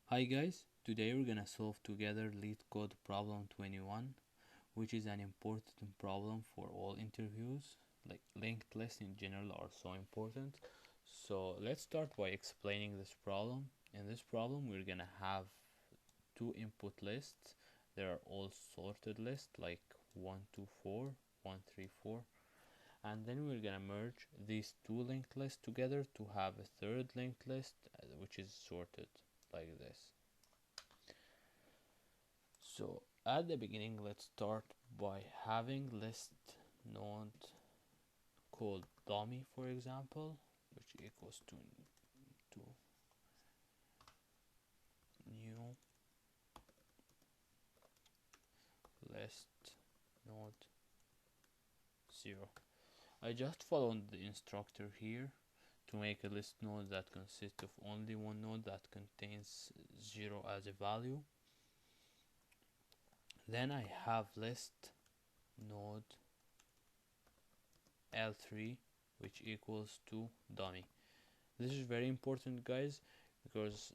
Hi guys, today we're gonna solve together LeetCode problem 21, which is an important problem for all interviews. Like linked lists in general are so important. So let's start by explaining this problem. In this problem we're gonna have two input lists. They are all sorted lists like 1, 2, 4, 1, 3, 4, and then we're gonna merge these two linked lists together to have a third linked list which is sorted like this. So at the beginning, let's start by having list node called dummy, for example, which equals to new list node 0. I just followed the instructor here to make a list node that consists of only one node that contains 0 as a value. Then I have list node L3, which equals to dummy. This is very important, guys, because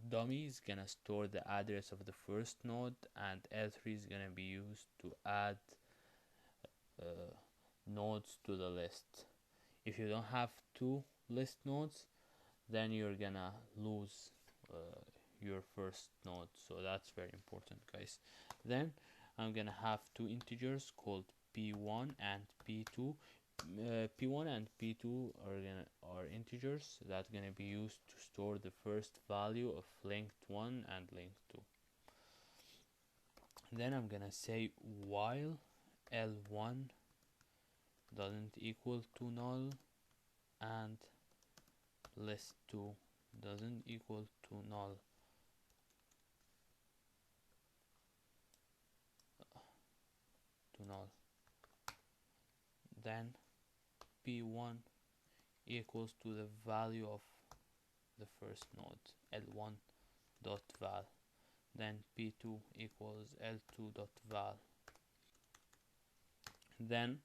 dummy is gonna store the address of the first node, and L3 is gonna be used to add uh, nodes to the list. If you don't have two list nodes, then you're gonna lose your first node, so that's very important, guys. Then I'm gonna have two integers called p1 and p2. P1 and P2 are integers that are gonna be used to store the first value of linked 1 and linked 2. Then I'm gonna say while L1 doesn't equal to null and list 2 doesn't equal to null, then P1 equals to the value of the first node L1 dot val, then P2 equals L2 dot val. Then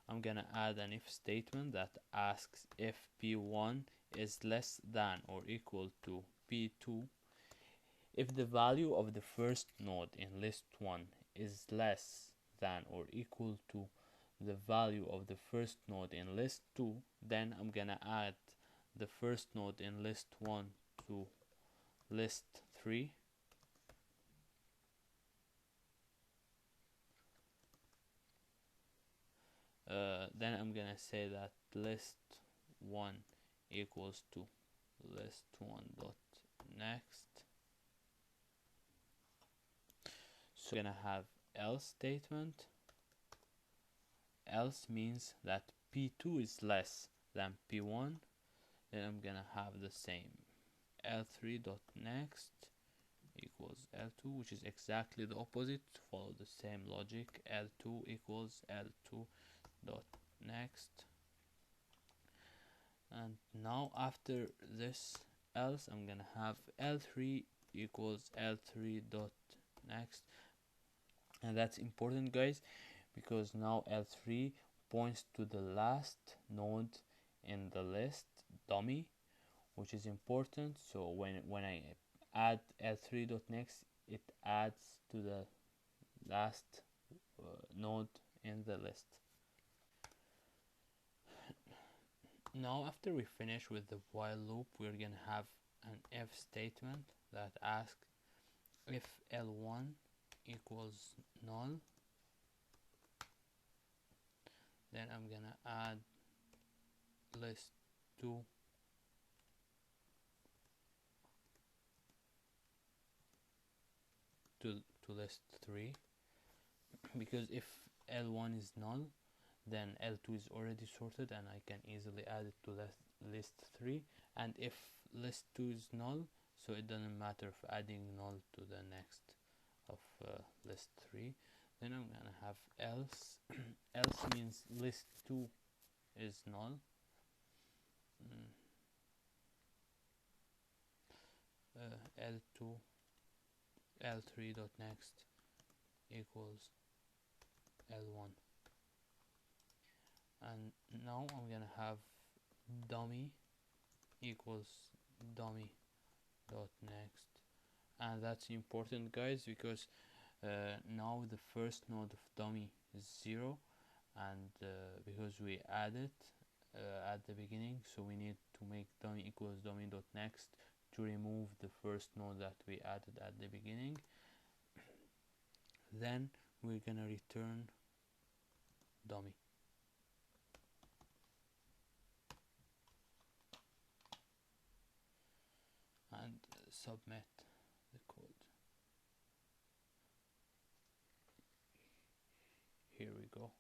I'm gonna add an if statement that asks if P1 is less than or equal to P2. If the value of the first node in list 1 is less than or equal to the value of the first node in list 2, then I'm gonna add the first node in list 1 to list 3. Then I'm gonna say that list 1 equals to list 1 dot next. So we're gonna have else statement. Else means that P2 is less than P1. Then I'm gonna have the same L3 dot next equals L2, which is exactly the opposite. Follow the same logic. L2 equals L2 dot next. And now after this else, I'm gonna have L3 equals L3 dot next, and that's important, guys, because now L3 points to the last node in the list dummy, which is important. So when I add L3 dot next, it adds to the last node in the list. Now after we finish with the while loop, we're gonna have an if statement that asks if L1 equals null, then I'm gonna add list 2 to list 3, because if L1 is null, then L2 is already sorted and I can easily add it to list 3, and if list 2 is null, so it doesn't matter if adding null to the next of list 3. Then I'm gonna have else. Else means list 2 is null. L2 L3 dot next equals L1, and now I'm gonna have dummy equals dummy dot next and that's important, guys, because now the first node of dummy is 0, and because we added at the beginning, so we need to make dummy equals dummy.next to remove the first node that we added at the beginning. Then we're gonna return dummy. And submit the code. Here we go.